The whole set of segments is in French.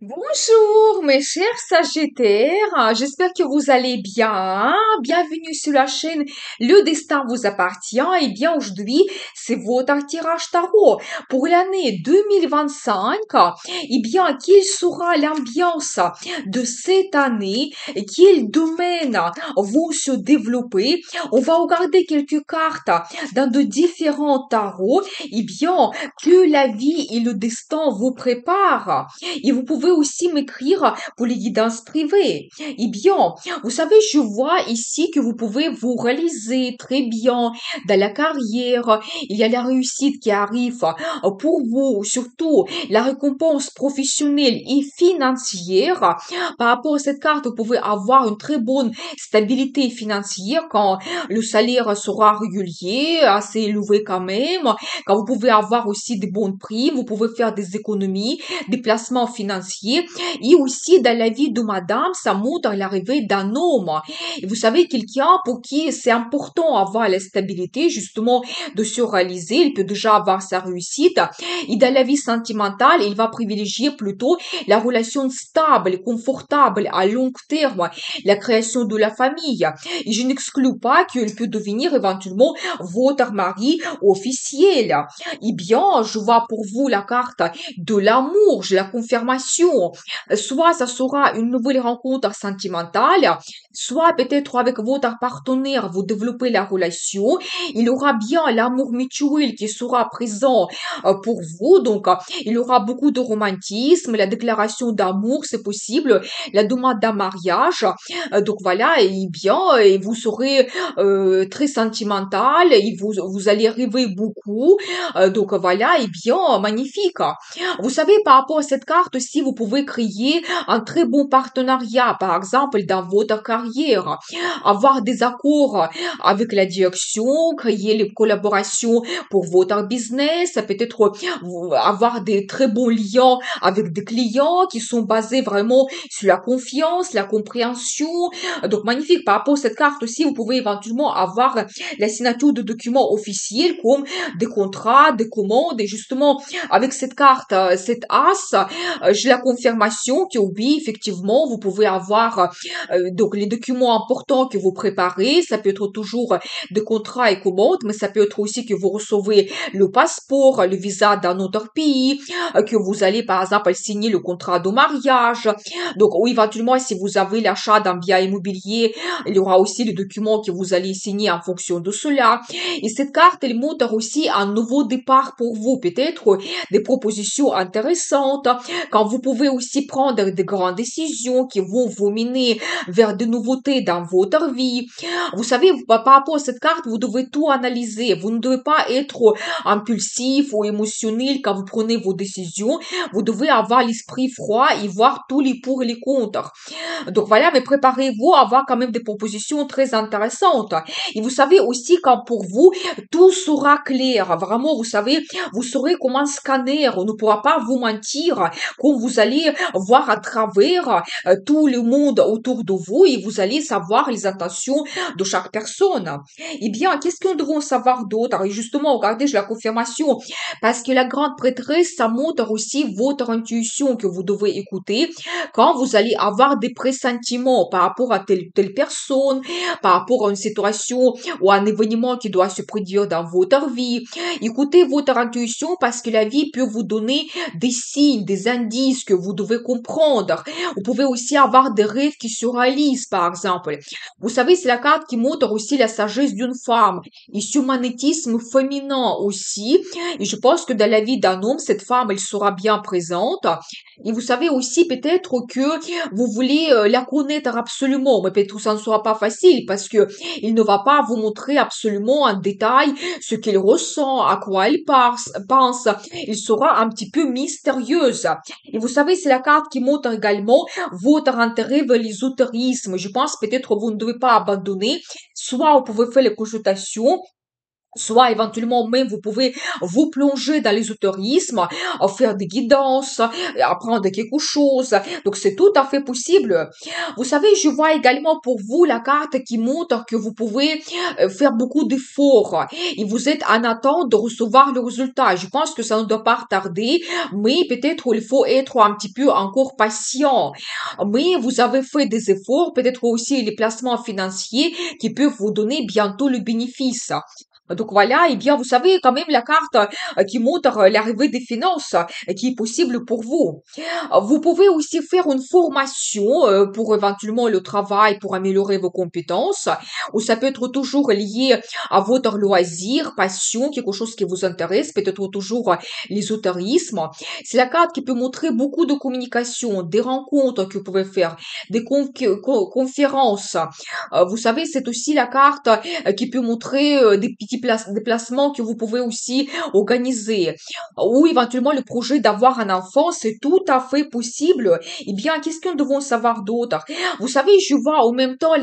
Bonjour mes chers Sagittaires, j'espère que vous allez bien. Bienvenue sur la chaîne Le Destin vous appartient. Et bien aujourd'hui, c'est votre tirage tarot pour l'année 2025. Et bien, quelle sera l'ambiance de cette année et quels domaines vont se développer? On va regarder quelques cartes dans de différents tarots. Et bien, que la vie et le destin vous préparent. Et vous pouvez aussi m'écrire pour les guidances privées. Eh bien, vous savez, je vois ici que vous pouvez vous réaliser très bien dans la carrière. Il y a la réussite qui arrive pour vous, surtout la récompense professionnelle et financière. Par rapport à cette carte, vous pouvez avoir une très bonne stabilité financière quand le salaire sera régulier, assez élevé quand même, quand vous pouvez avoir aussi des bons prix, vous pouvez faire des économies, des placements financiers et aussi dans la vie de madame, ça montre l'arrivée d'un homme. Et vous savez, quelqu'un pour qui c'est important avoir la stabilité, justement, de se réaliser, il peut déjà avoir sa réussite. Et dans la vie sentimentale, il va privilégier plutôt la relation stable, confortable, à long terme, la création de la famille. Et je n'exclus pas qu'il peut devenir éventuellement votre mari officiel. Eh bien, je vois pour vous la carte de l'amour, j'ai la confirmation. Soit ça sera une nouvelle rencontre sentimentale, soit peut-être avec votre partenaire, vous développez la relation. Il y aura bien l'amour mutuel qui sera présent pour vous. Donc, il y aura beaucoup de romantisme, la déclaration d'amour, c'est possible, la demande d'un mariage. Donc voilà, et bien, et vous serez très sentimental, et vous allez rêver beaucoup. Donc voilà, et bien, magnifique. Vous savez, par rapport à cette carte aussi, vous pouvez créer un très bon partenariat, par exemple, dans votre carrière, avoir des accords avec la direction, créer les collaborations pour votre business, peut-être avoir des très bons liens avec des clients qui sont basés vraiment sur la confiance, la compréhension. Donc, magnifique. Par rapport à cette carte aussi, vous pouvez éventuellement avoir la signature de documents officiels comme des contrats, des commandes. Et justement, avec cette carte, cette as, j'ai la confirmation que oui, effectivement, vous pouvez avoir donc les documents importants que vous préparez. Ça peut être toujours des contrats et commandes, mais ça peut être aussi que vous recevez le passeport, le visa d'un autre pays, que vous allez par exemple signer le contrat de mariage. Donc, ou éventuellement, si vous avez l'achat d'un bien immobilier, il y aura aussi les documents que vous allez signer en fonction de cela. Et cette carte, elle montre aussi un nouveau départ pour vous, peut-être des propositions intéressantes, quand vous pouvez aussi prendre de grandes décisions qui vont vous mener vers de nouveautés dans votre vie. Vous savez, par rapport à cette carte, vous devez tout analyser. Vous ne devez pas être impulsif ou émotionnel quand vous prenez vos décisions. Vous devez avoir l'esprit froid et voir tous les pour et les contre. Donc voilà, mais préparez-vous à avoir quand même des propositions très intéressantes. Et vous savez aussi quand pour vous, tout sera clair. Vraiment, vous savez, vous saurez comment un scanner, on ne pourra pas vous mentir, quand vous allez voir à travers tout le monde autour de vous et vous allez savoir les intentions de chaque personne. Eh bien, qu'est-ce que nous devons savoir d'autre? Et justement, regardez, j'ai la confirmation. Parce que la grande prêtresse, ça montre aussi votre intuition que vous devez écouter quand vous allez avoir des pressentiments par rapport à telle ou telle personne, par rapport à une situation ou à un événement qui doit se produire dans votre vie. Écoutez votre intuition parce que la vie peut vous donner des signes, des indices que vous devez comprendre. Vous pouvez aussi avoir des rêves qui se réalisent, par exemple. Vous savez, c'est la carte qui montre aussi la sagesse d'une femme et ce magnétisme féminin aussi. Et je pense que dans la vie d'un homme, cette femme, elle sera bien présente. Et vous savez aussi peut-être que vous voulez la connaître absolument, mais peut-être que ça ne sera pas facile parce que il ne va pas vous montrer absolument en détail ce qu'il ressent, à quoi il pense. Il sera un petit peu mystérieuse. Et vous savez, c'est la carte qui montre également votre intérêt vers l'ésotérisme. Je pense peut-être que vous ne devez pas abandonner. Soit vous pouvez faire les consultations Soit éventuellement même vous pouvez vous plonger dans l'ésotérisme, faire des guidances, apprendre quelque chose. Donc c'est tout à fait possible. Vous savez, je vois également pour vous la carte qui montre que vous pouvez faire beaucoup d'efforts et vous êtes en attente de recevoir le résultat. Je pense que ça ne doit pas tarder, mais peut-être il faut être un petit peu encore patient. Mais vous avez fait des efforts, peut-être aussi les placements financiers qui peuvent vous donner bientôt le bénéfice. Donc voilà, et bien vous savez quand même la carte qui montre l'arrivée des finances qui est possible pour vous. Vous pouvez aussi faire une formation pour éventuellement le travail, pour améliorer vos compétences, ou ça peut être toujours lié à votre loisir, passion, quelque chose qui vous intéresse, peut-être toujours l'ésotérisme. C'est la carte qui peut montrer beaucoup de communication, des rencontres que vous pouvez faire, des conférences. Vous savez, c'est aussi la carte qui peut montrer des petits déplacements que vous pouvez aussi organiser. Ou éventuellement le projet d'avoir un enfant, c'est tout à fait possible. Eh bien, qu'est-ce que nous devons savoir d'autre? Vous savez, je vois en même temps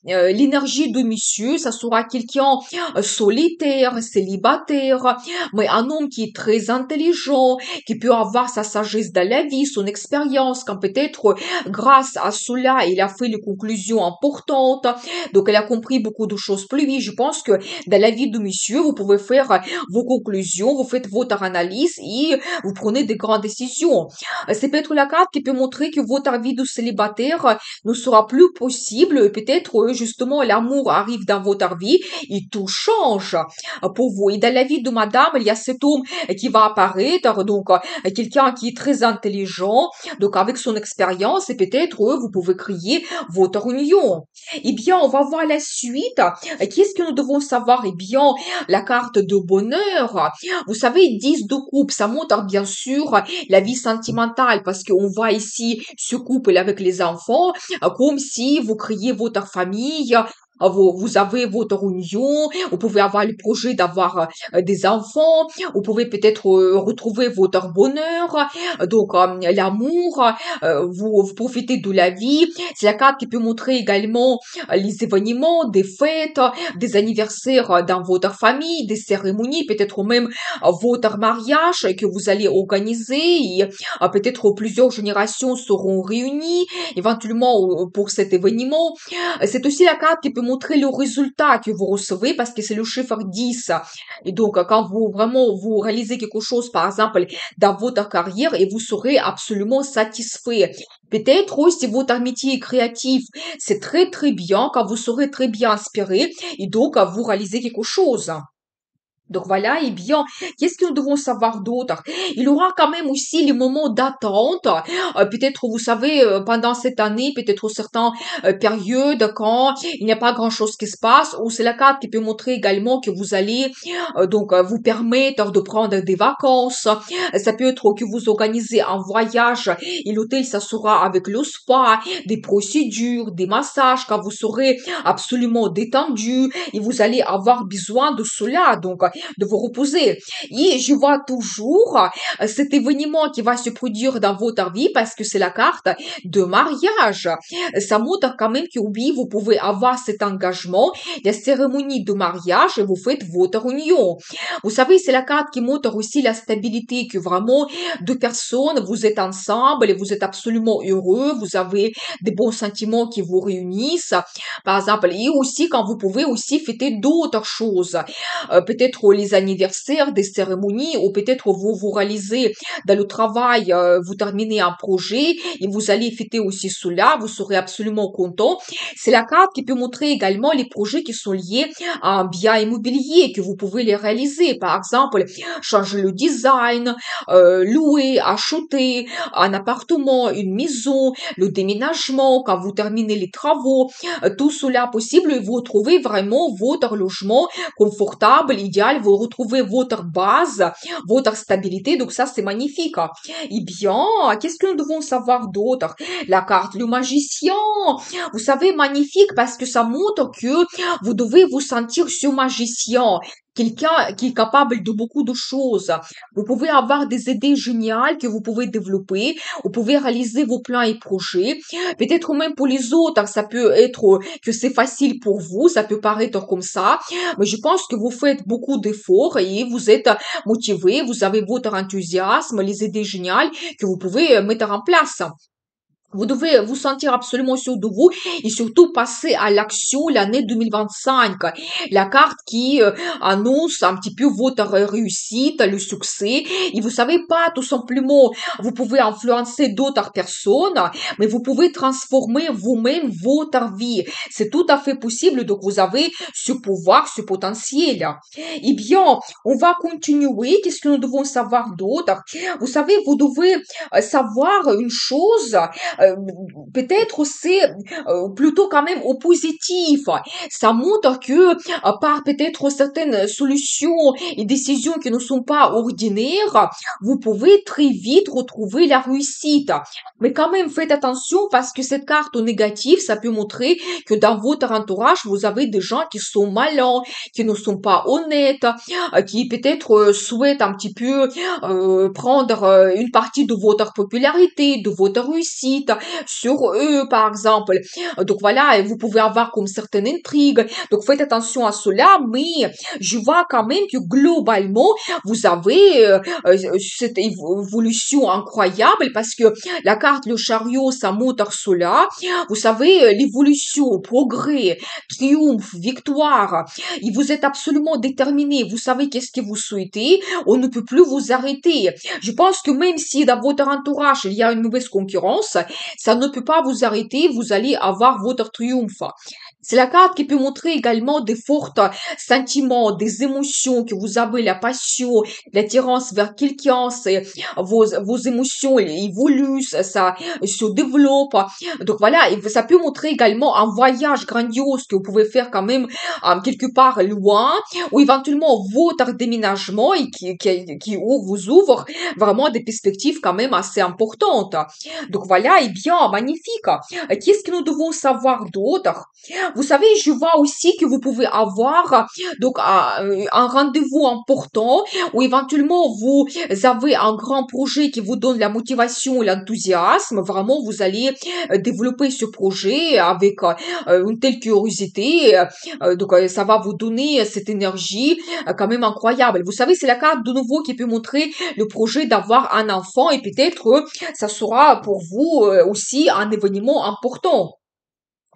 l'énergie de monsieur, ça sera quelqu'un solitaire, célibataire, mais un homme qui est très intelligent, qui peut avoir sa sagesse dans la vie, son expérience, quand peut-être grâce à cela, il a fait les conclusions importantes, donc elle a compris beaucoup de choses pour lui. Je pense que dans la vie de monsieur, vous pouvez faire vos conclusions, vous faites votre analyse et vous prenez des grandes décisions. C'est peut-être la carte qui peut montrer que votre vie de célibataire ne sera plus possible. Peut-être justement l'amour arrive dans votre vie et tout change pour vous. Et dans la vie de madame, il y a cet homme qui va apparaître, donc quelqu'un qui est très intelligent, donc avec son expérience et peut-être vous pouvez créer votre union. Eh bien, on va voir la suite. Qu'est-ce que nous devons savoir? Eh bien, la carte de bonheur. Vous savez, 10 de coupe, ça montre bien sûr la vie sentimentale parce qu'on voit ici ce couple avec les enfants comme si vous créiez votre famille. Vous avez votre union, vous pouvez avoir le projet d'avoir des enfants, vous pouvez peut-être retrouver votre bonheur, donc l'amour, vous profitez de la vie. C'est la carte qui peut montrer également les événements, des fêtes, des anniversaires dans votre famille, des cérémonies, peut-être même votre mariage que vous allez organiser. Et, peut-être plusieurs générations seront réunies éventuellement pour cet événement. C'est aussi la carte qui peut montrer le résultat que vous recevez parce que c'est le chiffre 10. Et donc, quand vous vraiment vous réalisez quelque chose, par exemple, dans votre carrière, et vous serez absolument satisfait. Peut-être si votre amitié est créative, c'est très très bien quand vous serez très bien inspiré et donc vous réalisez quelque chose. Donc voilà, et bien, qu'est-ce que nous devons savoir d'autre? Il y aura quand même aussi les moments d'attente. Peut-être, vous savez, pendant cette année, peut-être certaines périodes quand il n'y a pas grand-chose qui se passe, ou c'est la carte qui peut montrer également que vous allez vous permettre de prendre des vacances. Ça peut être que vous organisez un voyage et l'hôtel, ça sera avec le spa, des procédures, des massages, quand vous serez absolument détendu et vous allez avoir besoin de cela. Donc, de vous reposer. Et je vois toujours cet événement qui va se produire dans votre vie parce que c'est la carte de mariage. Ça montre quand même que oui, vous pouvez avoir cet engagement, la cérémonie de mariage et vous faites votre union. Vous savez, c'est la carte qui montre aussi la stabilité, que vraiment deux personnes, vous êtes ensemble et vous êtes absolument heureux, vous avez des bons sentiments qui vous réunissent, par exemple, et aussi quand vous pouvez aussi fêter d'autres choses, peut-être les anniversaires, des cérémonies, ou peut-être vous réalisez dans le travail, vous terminez un projet et vous allez fêter aussi cela, vous serez absolument content. C'est la carte qui peut montrer également les projets qui sont liés à un bien immobilier, que vous pouvez les réaliser. Par exemple, changer le design, louer, acheter un appartement, une maison, le déménagement, quand vous terminez les travaux, tout cela possible et vous retrouvez vraiment votre logement confortable, idéal, vous retrouvez votre base, votre stabilité, donc ça c'est magnifique. Eh bien, qu'est-ce que nous devons savoir d'autre? La carte le magicien, vous savez, magnifique parce que ça montre que vous devez vous sentir ce magicien. quelqu'un qui est capable de beaucoup de choses. Vous pouvez avoir des idées géniales que vous pouvez développer. Vous pouvez réaliser vos plans et projets. Peut-être même pour les autres, ça peut être que c'est facile pour vous. Ça peut paraître comme ça. Mais je pense que vous faites beaucoup d'efforts et vous êtes motivé. Vous avez votre enthousiasme, les idées géniales que vous pouvez mettre en place. Vous devez vous sentir absolument sûr de vous et surtout passer à l'action l'année 2025. La carte qui annonce un petit peu votre réussite, le succès. Et vous savez pas, tout simplement, vous pouvez influencer d'autres personnes, mais vous pouvez transformer vous-même votre vie. C'est tout à fait possible, donc vous avez ce pouvoir, ce potentiel. Eh bien, on va continuer. Qu'est-ce que nous devons savoir d'autre? Vous savez, vous devez savoir une chose euh, peut-être c'est plutôt quand même au positif. Ça montre que par peut-être certaines solutions et décisions qui ne sont pas ordinaires, vous pouvez très vite retrouver la réussite. Mais quand même, faites attention parce que cette carte au négatif, ça peut montrer que dans votre entourage, vous avez des gens qui sont malins, qui ne sont pas honnêtes, qui peut-être souhaitent un petit peu prendre une partie de votre popularité, de votre réussite sur eux, par exemple. Donc voilà, et vous pouvez avoir comme certaines intrigues. Donc faites attention à cela, mais je vois quand même que globalement, vous avez cette évolution incroyable parce que la carte le chariot, ça montre cela. Vous savez, l'évolution, progrès, triomphe, victoire. Et vous êtes absolument déterminé. Vous savez qu'est-ce que vous souhaitez. On ne peut plus vous arrêter. Je pense que même si dans votre entourage, il y a une mauvaise concurrence, ça ne peut pas vous arrêter. Vous allez avoir votre triomphe. C'est la carte qui peut montrer également des forts sentiments, des émotions, que vous avez la passion, l'attirance vers quelqu'un, c'est vos émotions elles évoluent, ça se développe. Donc voilà, et ça peut montrer également un voyage grandiose que vous pouvez faire quand même quelque part loin, ou éventuellement votre déménagement et qui vous ouvre vraiment des perspectives quand même assez importantes. Donc voilà, et bien, magnifique. Qu'est-ce que nous devons savoir d'autre? Vous savez, je vois aussi que vous pouvez avoir donc un rendez-vous important ou éventuellement vous avez un grand projet qui vous donne la motivation, l'enthousiasme. Vraiment, vous allez développer ce projet avec une telle curiosité. Ça va vous donner cette énergie quand même incroyable. Vous savez, c'est la carte de nouveau qui peut montrer le projet d'avoir un enfant et peut-être ça sera pour vous aussi un événement important.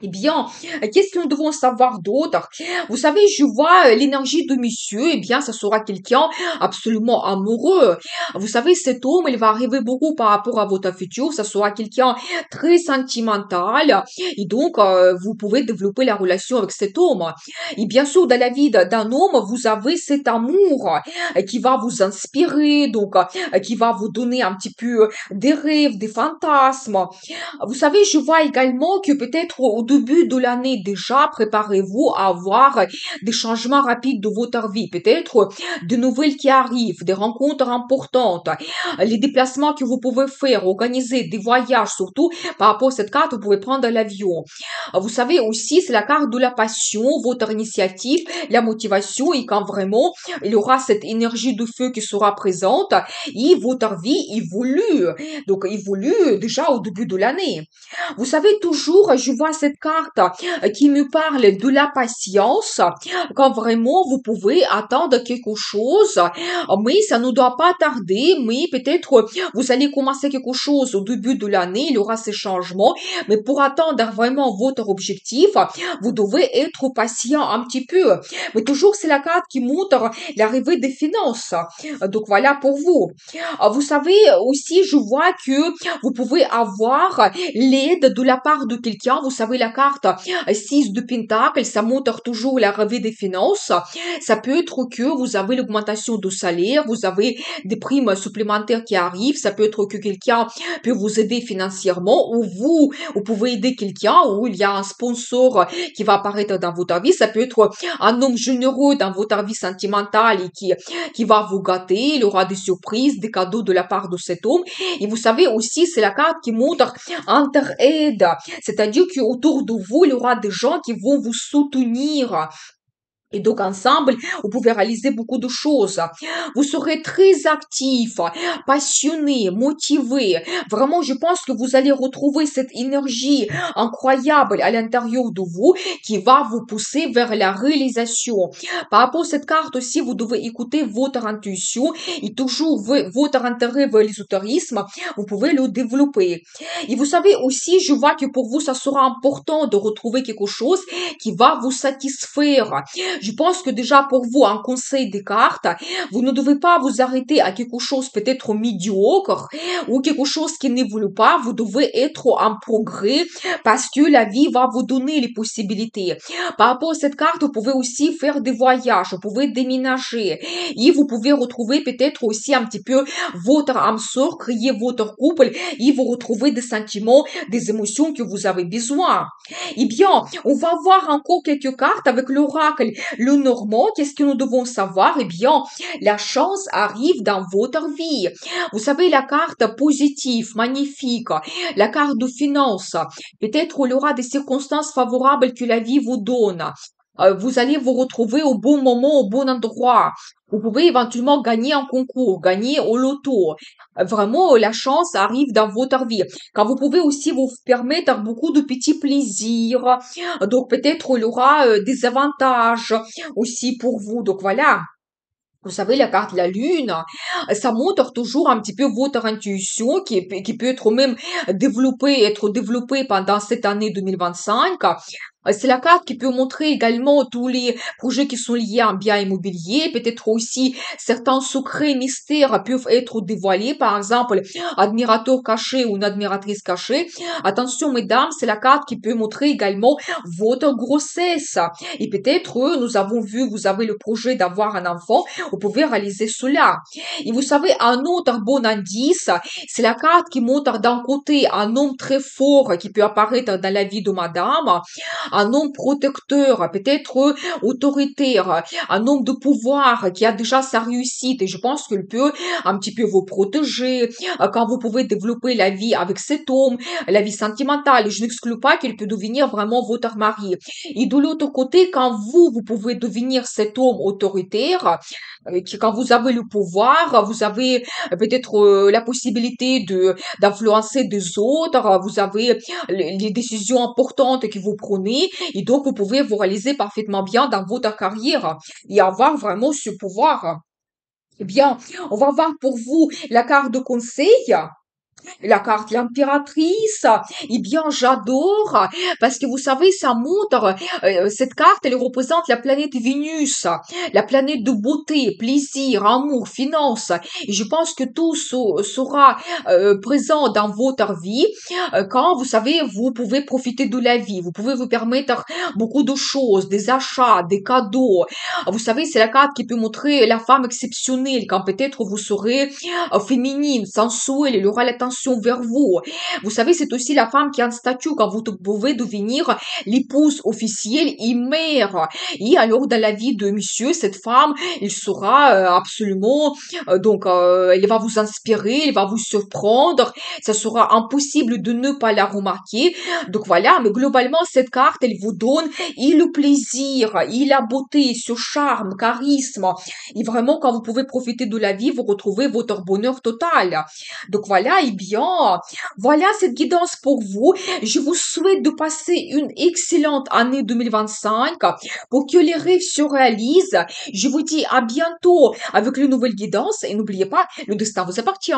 Eh bien, qu'est-ce que nous devons savoir d'autre? Vous savez, je vois l'énergie de monsieur, eh bien, ça sera quelqu'un absolument amoureux. Vous savez, cet homme, il va arriver beaucoup par rapport à votre futur, ça sera quelqu'un très sentimental, et donc, vous pouvez développer la relation avec cet homme. Et bien sûr, dans la vie d'un homme, vous avez cet amour qui va vous inspirer, donc, qui va vous donner un petit peu des rêves, des fantasmes. Vous savez, je vois également que peut-être au début de l'année déjà, préparez-vous à avoir des changements rapides de votre vie. Peut-être de nouvelles qui arrivent, des rencontres importantes, les déplacements que vous pouvez faire, organiser des voyages, surtout par rapport à cette carte, vous pouvez prendre l'avion. Vous savez aussi, c'est la carte de la passion, votre initiative, la motivation et quand vraiment il y aura cette énergie de feu qui sera présente et votre vie évolue. Donc, évolue déjà au début de l'année. Vous savez, toujours, je vois cette carte qui me parle de la patience, quand vraiment vous pouvez attendre quelque chose, mais ça ne doit pas tarder, mais peut-être vous allez commencer quelque chose au début de l'année, il y aura ces changements, mais pour attendre vraiment votre objectif, vous devez être patient un petit peu. Mais toujours, c'est la carte qui montre l'arrivée des finances. Donc voilà pour vous. Vous savez aussi, je vois que vous pouvez avoir l'aide de la part de quelqu'un. Vous savez, la carte 6 de Pentacle, ça montre toujours l'arrivée des finances. Ça peut être que vous avez l'augmentation de salaire, vous avez des primes supplémentaires qui arrivent. Ça peut être que quelqu'un peut vous aider financièrement ou vous pouvez aider quelqu'un ou il y a un sponsor qui va apparaître dans votre vie. Ça peut être un homme généreux dans votre vie sentimentale et qui va vous gâter. Il aura des surprises, des cadeaux de la part de cet homme. Et vous savez aussi, c'est la carte qui montre entraide. C'est-à-dire qu'autour de vous, il y aura des gens qui vont vous soutenir. Et donc, ensemble, vous pouvez réaliser beaucoup de choses. Vous serez très actif, passionné, motivé. Vraiment, je pense que vous allez retrouver cette énergie incroyable à l'intérieur de vous qui va vous pousser vers la réalisation. Par rapport à cette carte aussi, vous devez écouter votre intuition et toujours votre intérêt vers l'ésotérisme, vous pouvez le développer. Et vous savez aussi, je vois que pour vous, ça sera important de retrouver quelque chose qui va vous satisfaire. Je pense que déjà pour vous, un conseil des cartes, vous ne devez pas vous arrêter à quelque chose peut-être médiocre ou quelque chose qui n'évolue pas. Vous devez être en progrès parce que la vie va vous donner les possibilités. Par rapport à cette carte, vous pouvez aussi faire des voyages, vous pouvez déménager et vous pouvez retrouver peut-être aussi un petit peu votre âme sœur, créer votre couple et vous retrouver des sentiments, des émotions que vous avez besoin. Eh bien, on va voir encore quelques cartes avec l'oracle le normand. Qu'est-ce que nous devons savoir? Eh bien, la chance arrive dans votre vie. Vous savez, la carte positive, magnifique, la carte de finance. Peut-être il y aura des circonstances favorables que la vie vous donne. Vous allez vous retrouver au bon moment, au bon endroit. Vous pouvez éventuellement gagner un concours, gagner au loto. Vraiment, la chance arrive dans votre vie. Quand vous pouvez aussi vous permettre beaucoup de petits plaisirs. Donc peut-être il y aura des avantages aussi pour vous. Donc voilà. Vous savez, la carte de la lune, ça montre toujours un petit peu votre intuition qui peut être même être développée pendant cette année 2025. C'est la carte qui peut montrer également tous les projets qui sont liés à un bien immobilier. Peut-être aussi certains secrets mystères peuvent être dévoilés. Par exemple, admirateur caché ou une admiratrice cachée. Attention, mesdames, c'est la carte qui peut montrer également votre grossesse. Et peut-être, nous avons vu, vous avez le projet d'avoir un enfant. Vous pouvez réaliser cela. Et vous savez, un autre bon indice, c'est la carte qui montre d'un côté un homme très fort qui peut apparaître dans la vie de madame, un homme protecteur, peut-être autoritaire, un homme de pouvoir qui a déjà sa réussite et je pense qu'il peut un petit peu vous protéger quand vous pouvez développer la vie avec cet homme, la vie sentimentale. Je n'exclus pas qu'il peut devenir vraiment votre mari. Et de l'autre côté, quand vous pouvez devenir cet homme autoritaire, quand vous avez le pouvoir, vous avez peut-être la possibilité d'influencer des autres, vous avez les décisions importantes que vous prenez et donc vous pouvez vous réaliser parfaitement bien dans votre carrière et avoir vraiment ce pouvoir. Eh bien, on va voir pour vous la carte de conseil. La carte l'impératrice, eh bien j'adore parce que vous savez ça montre cette carte elle représente la planète Vénus, la planète de beauté, plaisir, amour, finance et je pense que tout sera présent dans votre vie quand vous savez vous pouvez profiter de la vie, vous pouvez vous permettre beaucoup de choses, des achats, des cadeaux. Vous savez c'est la carte qui peut montrer la femme exceptionnelle quand peut-être vous serez féminine, sensuelle, il aura l'attention vers vous. Vous savez, c'est aussi la femme qui a un statut quand vous pouvez devenir l'épouse officielle et mère. Et alors, dans la vie de monsieur, cette femme, il sera absolument, elle va vous inspirer, elle va vous surprendre. Ça sera impossible de ne pas la remarquer. Donc voilà, mais globalement, cette carte, elle vous donne et le plaisir, et la beauté, ce charme, charisme. Et vraiment, quand vous pouvez profiter de la vie, vous retrouvez votre bonheur total. Donc voilà, eh bien, voilà cette guidance pour vous. Je vous souhaite de passer une excellente année 2025 pour que les rêves se réalisent. Je vous dis à bientôt avec une nouvelle guidance et n'oubliez pas, le destin vous appartient.